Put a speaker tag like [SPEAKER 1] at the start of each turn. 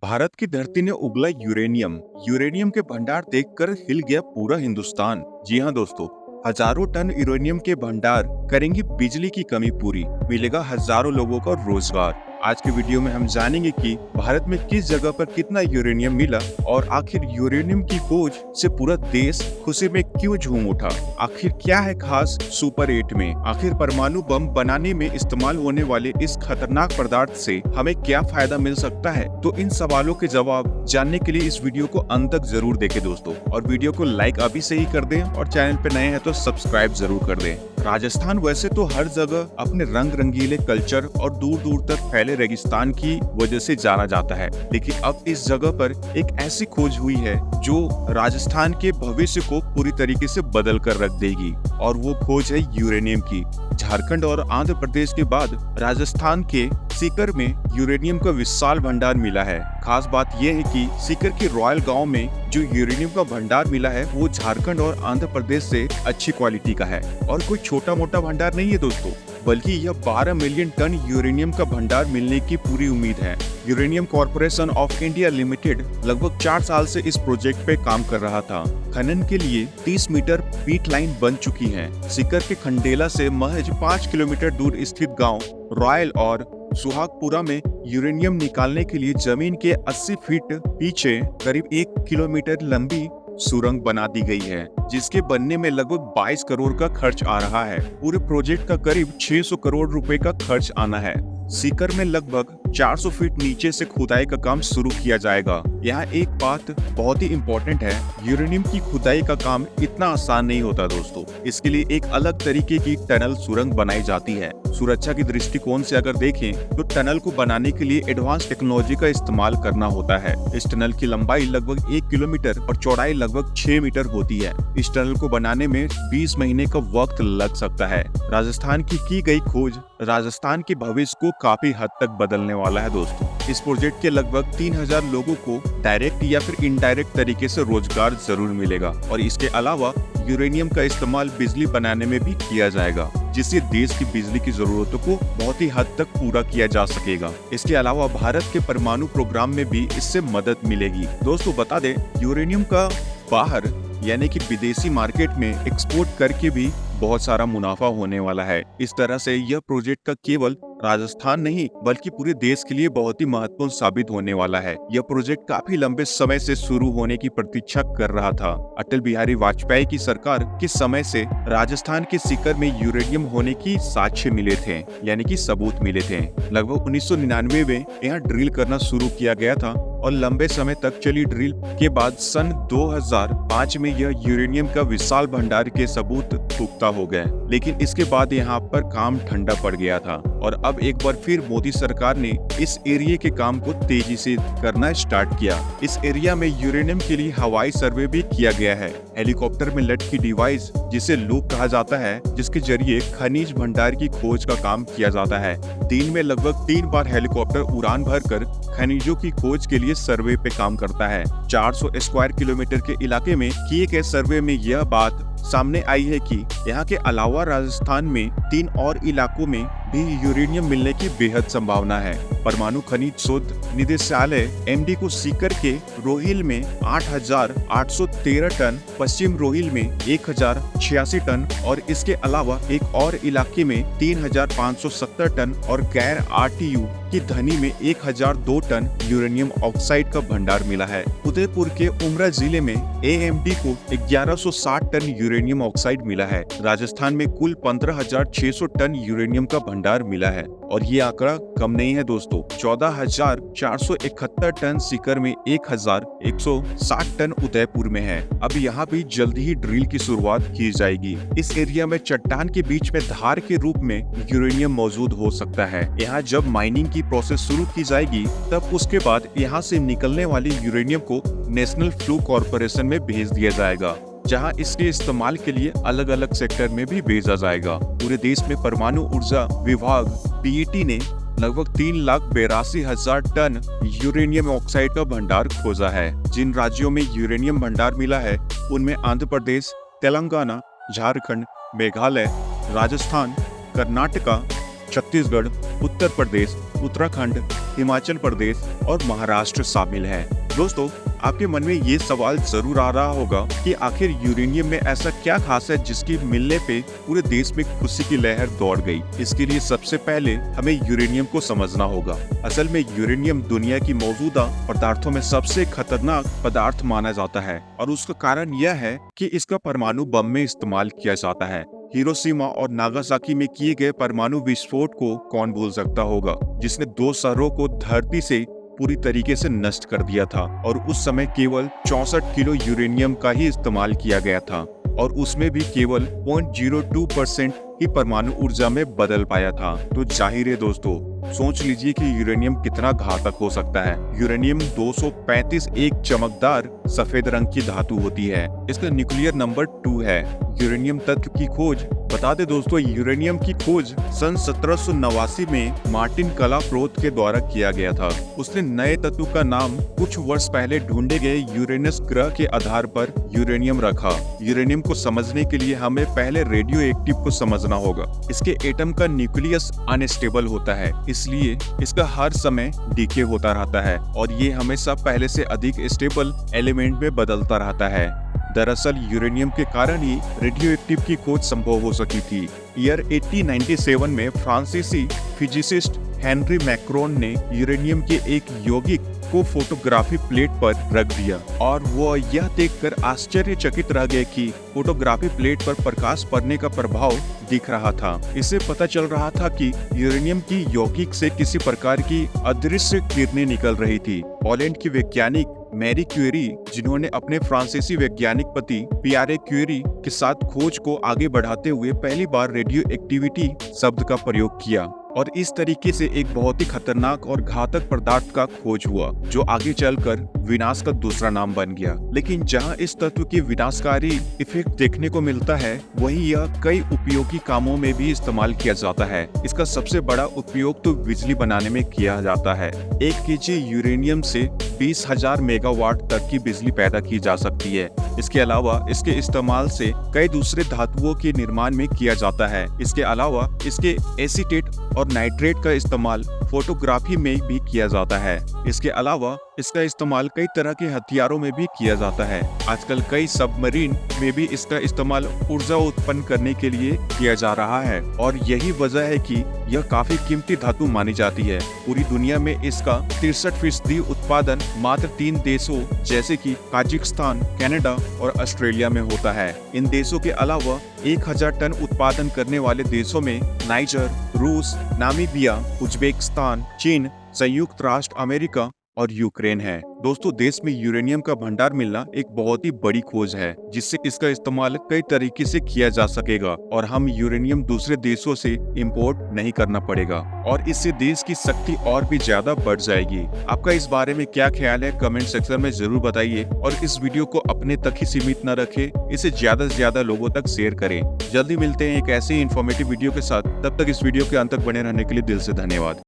[SPEAKER 1] भारत की धरती ने उगला यूरेनियम यूरेनियम के भंडार देखकर हिल गया पूरा हिंदुस्तान। जी हाँ दोस्तों, हजारों टन यूरेनियम के भंडार करेंगी बिजली की कमी पूरी, मिलेगा हजारों लोगों को रोजगार। आज के वीडियो में हम जानेंगे कि भारत में किस जगह पर कितना यूरेनियम मिला और आखिर यूरेनियम की खोज से पूरा देश खुशी में क्यों झूम उठा। आखिर क्या है खास सुपर 8 में, आखिर परमाणु बम बनाने में इस्तेमाल होने वाले इस खतरनाक पदार्थ से हमें क्या फायदा मिल सकता है। तो इन सवालों के जवाब जानने के लिए इस वीडियो को अंत तक जरूर देखें दोस्तों, और वीडियो को लाइक अभी से ही कर दें और चैनल पे नए हैं तो सब्सक्राइब जरूर कर दें। राजस्थान वैसे तो हर जगह अपने रंग रंगीले कल्चर और दूर दूर तक फैले रेगिस्तान की वजह से जाना जाता है, लेकिन अब इस जगह पर एक ऐसी खोज हुई है जो राजस्थान के भविष्य को पूरी तरीके से बदल कर रख देगी, और वो खोज है यूरेनियम की। झारखंड और आंध्र प्रदेश के बाद राजस्थान के सीकर में यूरेनियम का विशाल भंडार मिला है। खास बात यह है कि सीकर के रॉयल गांव में जो यूरेनियम का भंडार मिला है वो झारखंड और आंध्र प्रदेश से अच्छी क्वालिटी का है, और कोई छोटा मोटा भंडार नहीं है दोस्तों, बल्कि यह 12 मिलियन टन यूरेनियम का भंडार मिलने की पूरी उम्मीद है। Uranium corporation of India limited लगभग 4 साल से इस प्रोजेक्ट पे काम कर रहा था। खनन के लिए 30 मीटर पीट लाइन बन चुकी है। सीकर के खंडेला से महज 5 किलोमीटर दूर स्थित गांव रॉयल और सुहागपुरा में यूरेनियम निकालने के लिए जमीन के 80 फीट पीछे करीब 1 किलोमीटर लंबी सुरंग बना दी गई है, जिसके बनने में लगभग 22 करोड़ का खर्च आ रहा है। पूरे प्रोजेक्ट का करीब 600 करोड़ रुपए का खर्च आना है। सीकर में लगभग 400 फीट नीचे से खुदाई का काम शुरू किया जाएगा। यहाँ एक बात बहुत ही इम्पोर्टेंट है, यूरेनियम की खुदाई का काम इतना आसान नहीं होता दोस्तों। इसके लिए एक अलग तरीके की टनल सुरंग बनाई जाती है। सुरक्षा की दृष्टिकोण से अगर देखें तो टनल को बनाने के लिए एडवांस टेक्नोलॉजी का इस्तेमाल करना होता है। इस टनल की लंबाई लगभग 1 किलोमीटर और चौड़ाई लगभग 6 मीटर होती है। इस टनल को बनाने में 20 महीने का वक्त लग सकता है। राजस्थान की गई खोज राजस्थान के भविष्य को काफी हद तक बदलने वाला है दोस्तों। इस प्रोजेक्ट के लगभग 3000 लोगों को डायरेक्ट या फिर इनडायरेक्ट तरीके से रोजगार जरूर मिलेगा, और इसके अलावा यूरेनियम का इस्तेमाल बिजली बनाने में भी किया जाएगा, जिससे देश की बिजली की जरूरतों को बहुत ही हद तक पूरा किया जा सकेगा। इसके अलावा भारत के परमाणु प्रोग्राम में भी इससे मदद मिलेगी। दोस्तों बता दें, यूरेनियम का बाहर यानी कि विदेशी मार्केट में एक्सपोर्ट करके भी बहुत सारा मुनाफा होने वाला है। इस तरह से यह प्रोजेक्ट का केवल राजस्थान नहीं बल्कि पूरे देश के लिए बहुत ही महत्वपूर्ण साबित होने वाला है। यह प्रोजेक्ट काफी लंबे समय से शुरू होने की प्रतीक्षा कर रहा था। अटल बिहारी वाजपेयी की सरकार के समय से राजस्थान के सीकर में यूरेनियम होने की साक्ष्य मिले थे, यानी कि सबूत मिले थे। लगभग 1999 में यहाँ ड्रिल करना शुरू किया गया था, और लंबे समय तक चली ड्रिल के बाद सन 2005 में यह यूरेनियम का विशाल भंडार के सबूत पुख्ता हो गए। लेकिन इसके बाद यहाँ पर काम ठंडा पड़ गया था, और अब एक बार फिर मोदी सरकार ने इस एरिया के काम को तेजी से करना स्टार्ट किया। इस एरिया में यूरेनियम के लिए हवाई सर्वे भी किया गया है। हेलीकॉप्टर में लटकी डिवाइस जिसे लूप कहा जाता है, जिसके जरिए खनिज भंडार की खोज का काम किया जाता है। दिन में लगभग 3 बार हेलीकॉप्टर उड़ान भरकर खनिजों की खोज के लिए सर्वे पे काम करता है। 400 स्क्वायर किलोमीटर के इलाके में किए गए सर्वे में यह बात सामने आई है कि यहाँ के अलावा राजस्थान में 3 और इलाकों में भी यूरेनियम मिलने की बेहद संभावना है। परमाणु खनिज शोध निदेशालय एमडी को सीकर के रोहिल में 8,813 टन, पश्चिम रोहिल में 1,086 टन और इसके अलावा एक और इलाके में 3,570 टन और गैर आरटीयू की धनी में 1,002 टन यूरेनियम ऑक्साइड का भंडार मिला है। उदयपुर के उमरा जिले में एएमडी को 1160 टन यूरेनियम ऑक्साइड मिला है। राजस्थान में कुल 15,600 टन यूरेनियम का भंडार मिला है, और ये आंकड़ा कम नहीं है दोस्तों। 14,471 टन सीकर में, 1,160 टन उदयपुर में है। अब यहाँ भी जल्दी ही ड्रिल की शुरुआत की जाएगी। इस एरिया में चट्टान के बीच में धार के रूप में यूरेनियम मौजूद हो सकता है। यहाँ जब माइनिंग की प्रोसेस शुरू की जाएगी, तब उसके बाद यहाँ से निकलने वाली यूरेनियम को नेशनल फ्लू कॉर्पोरेशन में भेज दिया जाएगा, जहां इसके इस्तेमाल के लिए अलग अलग सेक्टर में भी भेजा जाएगा। पूरे देश में परमाणु ऊर्जा विभाग पीईटी ने लगभग 3,82,000 टन यूरेनियम ऑक्साइड का भंडार खोजा है। जिन राज्यों में यूरेनियम भंडार मिला है उनमें आंध्र प्रदेश, तेलंगाना, झारखंड, मेघालय, राजस्थान, कर्नाटका, छत्तीसगढ़, उत्तर प्रदेश, उत्तराखंड, हिमाचल प्रदेश और महाराष्ट्र शामिल है। दोस्तों, आपके मन में ये सवाल जरूर आ रहा होगा कि आखिर यूरेनियम में ऐसा क्या खास है जिसकी मिलने पे पूरे देश में खुशी की लहर दौड़ गई। इसके लिए सबसे पहले हमें यूरेनियम को समझना होगा। असल में यूरेनियम दुनिया की मौजूदा पदार्थों में सबसे खतरनाक पदार्थ माना जाता है और उसका कारण यह है कि इसका परमाणु बम में इस्तेमाल किया जाता है। हिरोशिमा और नागासाकी में किए गए परमाणु विस्फोट को कौन भूल सकता होगा, जिसने 2 शहरों को धरती से पूरी तरीके से नष्ट कर दिया था और उस समय केवल 64 किलो यूरेनियम का ही इस्तेमाल किया गया था और उसमें भी केवल 0.02% ही परमाणु ऊर्जा में बदल पाया था। तो जाहिर है दोस्तों, सोच लीजिए कि यूरेनियम कितना घातक हो सकता है। यूरेनियम 235 एक चमकदार सफेद रंग की धातु होती है। इसका न्यूक्लियर नंबर 2 है। यूरेनियम तत्व की खोज, बता दें दोस्तों, यूरेनियम की खोज सन 1789 में मार्टिन कलाप्रोथ के द्वारा किया गया था। उसने नए तत्व का नाम कुछ वर्ष पहले ढूंढे गए यूरेनस ग्रह के आधार पर यूरेनियम रखा। यूरेनियम को समझने के लिए हमें पहले रेडियो एक्टिव को समझना होगा। इसके एटम का न्यूक्लियस अनस्टेबल होता है, इसलिए इसका हर समय डीके होता रहता है और ये हमेशा पहले से अधिक स्टेबल एलिमेंट में बदलता रहता है। दरअसल यूरेनियम के कारण ही रेडियो एक्टिव की खोज संभव हो सकी थी। ईयर 1897 में फ्रांसीसी फिजिसिस्ट हेनरी मैक्रोन ने यूरेनियम के एक यौगिक को फोटोग्राफी प्लेट पर रख दिया और वो यह देखकर आश्चर्यचकित रह गए कि फोटोग्राफी प्लेट पर प्रकाश पड़ने का प्रभाव दिख रहा था। इससे पता चल रहा था कि यूरेनियम की यौगिक से किसी प्रकार की अदृश्य किरणें निकल रही थी। पोलैंड की वैज्ञानिक मैरी क्यूरी, जिन्होंने अपने फ्रांसीसी वैज्ञानिक पति पियारे क्यूरी के साथ खोज को आगे बढ़ाते हुए पहली बार रेडियो एक्टिविटी शब्द का प्रयोग किया और इस तरीके से एक बहुत ही खतरनाक और घातक पदार्थ का खोज हुआ जो आगे चलकर विनाश का दूसरा नाम बन गया। लेकिन जहां इस तत्व की विनाशकारी इफेक्ट देखने को मिलता है, वहीं यह कई उपयोगी कामों में भी इस्तेमाल किया जाता है। इसका सबसे बड़ा उपयोग तो बिजली बनाने में किया जाता है। 1 केजी यूरेनियम से 20,000 मेगावाट तक की बिजली पैदा की जा सकती है। इसके अलावा इसके इस्तेमाल से कई दूसरे धातुओं के निर्माण में किया जाता है। इसके अलावा इसके एसीटेट और नाइट्रेट का इस्तेमाल फोटोग्राफी में भी किया जाता है। इसके अलावा इसका इस्तेमाल कई तरह के हथियारों में भी किया जाता है। आजकल कई सबमरीन में भी इसका इस्तेमाल ऊर्जा उत्पन्न करने के लिए किया जा रहा है और यही वजह है कि यह काफी कीमती धातु मानी जाती है। पूरी दुनिया में इसका 63% उत्पादन मात्र 3 देशों जैसे कि काजाकिस्तान, कनाडा और ऑस्ट्रेलिया में होता है। इन देशों के अलावा 1000 टन उत्पादन करने वाले देशों में नाइजर, रूस, नामीबिया, उज्बेकिस्तान, चीन, संयुक्त राष्ट्र अमेरिका और यूक्रेन है। दोस्तों, देश में यूरेनियम का भंडार मिलना एक बहुत ही बड़ी खोज है, जिससे इसका इस्तेमाल कई तरीके से किया जा सकेगा और हम यूरेनियम दूसरे देशों से इंपोर्ट नहीं करना पड़ेगा और इससे देश की शक्ति और भी ज्यादा बढ़ जाएगी। आपका इस बारे में क्या ख्याल है, कमेंट सेक्शन में जरूर बताइए और इस वीडियो को अपने तक ही सीमित न रखें, इसे ज्यादा से ज्यादा लोगों तक शेयर करें। जल्दी मिलते हैं एक ऐसे ही इन्फॉर्मेटिव वीडियो के साथ। तब तक इस वीडियो के अंत तक बने रहने के लिए दिल से धन्यवाद।